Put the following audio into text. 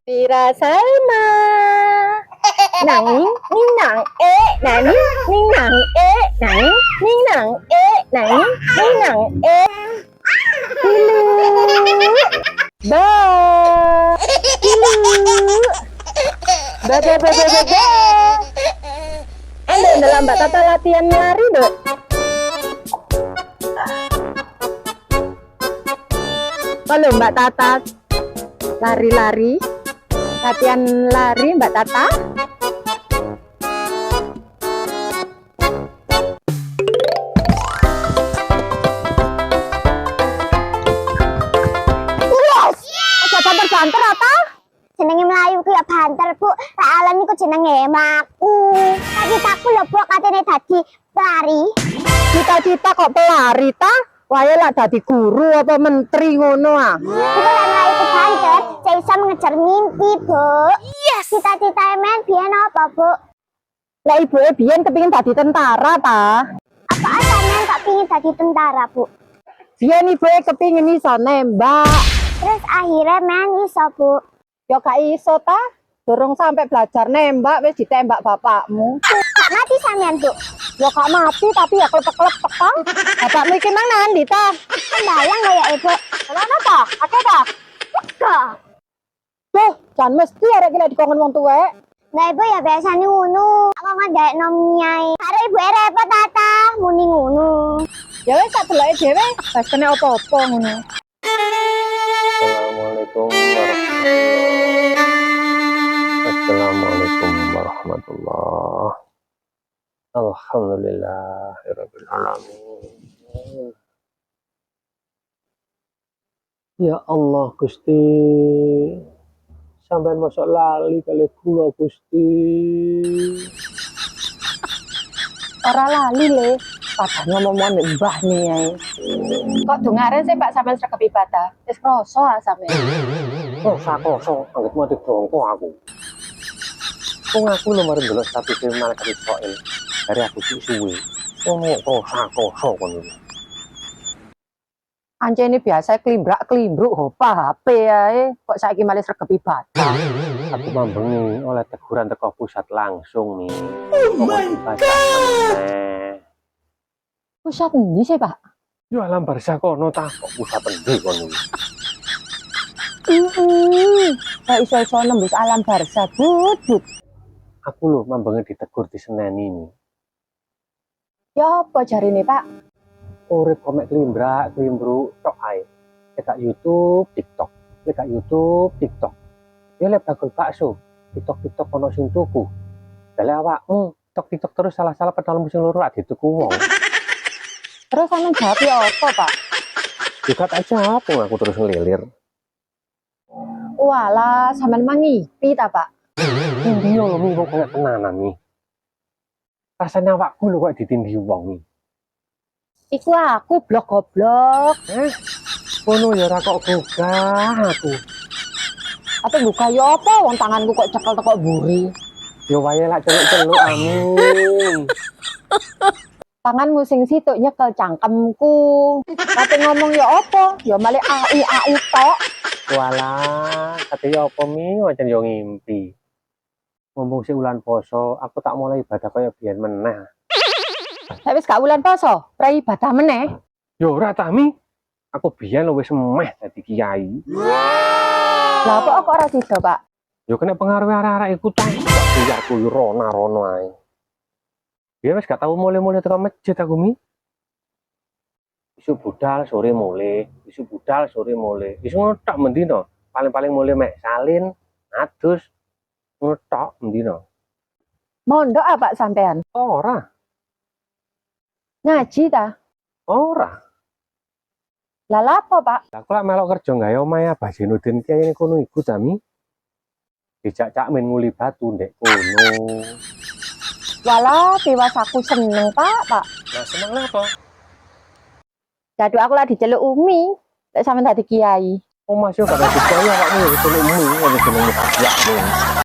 Wirasana. Nang ning nang nang ning nang nang ning nang nang ning nang Pilu. Ba. Pilu. Ba ba ba ba ba. Anda dalam Mbak Tata latihan lari, Dok. Kalau Mbak Tata lari-lari, latihan lari Mbak Tata. Yes! Aja banter-banter apa? Jenenge Melayu ku ya banter, Bu. Lah alam iku jenenge maku. Cita-citaku lho, Bu, katene dadi pelari. Cita-cita kok pelari ta? Wae lah dadi guru apa menteri ngono ah. Iku lah Melayu ku banter, saya bisa mengejar mimpi, Bu. Yes! Cita-cita men biyen apa, Bu? Lah ibuke biyen kepengin dadi tentara ta? Apa sampean tak pingin dadi tentara, Bu? Biyen ibuke kepengin iso nembak. Terus akhirnya men iso, Bu. Ya gak iso ta? Durung sampai belajar nembak wis ditembak bapakmu. Gak mati sampean, Bu. Ya gak mati tapi ya klepek-klepek ta. Bapakmu iki mang nandi ta? Sembayang gak ya, Ibu? Mana ta? Akeh ta? Kok? Tuh, jan mesti arek iki lek dikongkon wong tuwek. Nah, Ibu ya biasanya ngono. Aku ngandek nom nyai. Karo Ibu repot tata, muni ngono. Ya wis tak deloke dhewe, bas kena apa-apa ngono. Assalamualaikum warahmatullah. Alhamdulillahirabbil alamin. Ya Allah Gusti, sampai masuk lali kali kula Gusti. Ora lali le, padahal ngomong mbah nih ae. Kok dongare sih Pak sampean sregep ibadah? Wis kroso ah sampean. Kosong, anggap mati bongko aku. Wong aku lho mari ndelok status malaikat Israil. Dari aku sih suwe. Kosa kono. Anjene biasa klimbrak-klimbruk hopa HP ae, kok saiki malah sregep ibadah. Aku mambengi oleh teguran teko pusat langsung nih. Oh my god. Pusat endi sih, Pak? Yo alam barsa kono ta kok pusat endi kono. Kok iso-iso nembus alam barsa, Bud. Aku lho mambengi ditegur di Senen ini. Ya apa jarine, Pak? Urip komek klimbruk tok ae. Lek YouTube, TikTok. Lek YouTube, TikTok. Ya lek bakul bakso, TikTok ono sing tuku. Lah awakmu TikTok terus salah-salah padahal musim loro ade tuku wong. Terus sampean jawab ya apa, Pak? Juga tak jawab aku terus ngelilir. Walah, sampean mangipi ta, Pak? Iya lho mi kok kayak tenanan nih. Rasanya awakku lho kok ditindih wong nih. Iku aku blok goblok. Kono ya ora kok gugah aku. Apa buka ya apa wong tanganku kok cekel teko buri. Ya wae lak celuk-celuk amin. Tanganmu sing situk nyekel cangkemku. Kate ngomong ya apa? Ya malah ai tok. Walah, kate ya apa mi wajan yo ngimpi. Ngomong si ulan poso, aku tak mulai ibadah kaya biyen meneh. Lah wis gak wulan poso, pra ibadah meneh. Yo ora ta mi. Aku biyen wis meh dadi kiai. Lah kok ora sida, Pak? Yo kena pengaruh arek-arek iku ta. Biarku yo rono ae. Biyen wis gak tau mulai-mulai teko masjid aku mi. Isu budal sore mulai, isu budal sore mulai. Isu ngotok mendino, paling-paling mulai mek salin, adus, ngotok mendino. Mondok apa sampean? Ora, Ngaji ta? ora. Lah lapo, Pak? Aku lak melok kerja gawe omahe Abah Jenudin kiai kono iku jami. Dijak cak men nguli batu ndek kono. Walah, tiwas aku seneng, Pak. Lah seneng apa? Jadu aku lah diceluk Umi. Lek sampean dadi kiai. Oh Mas yo gak ada kiai awakmu yo jeneng mi, ono jeneng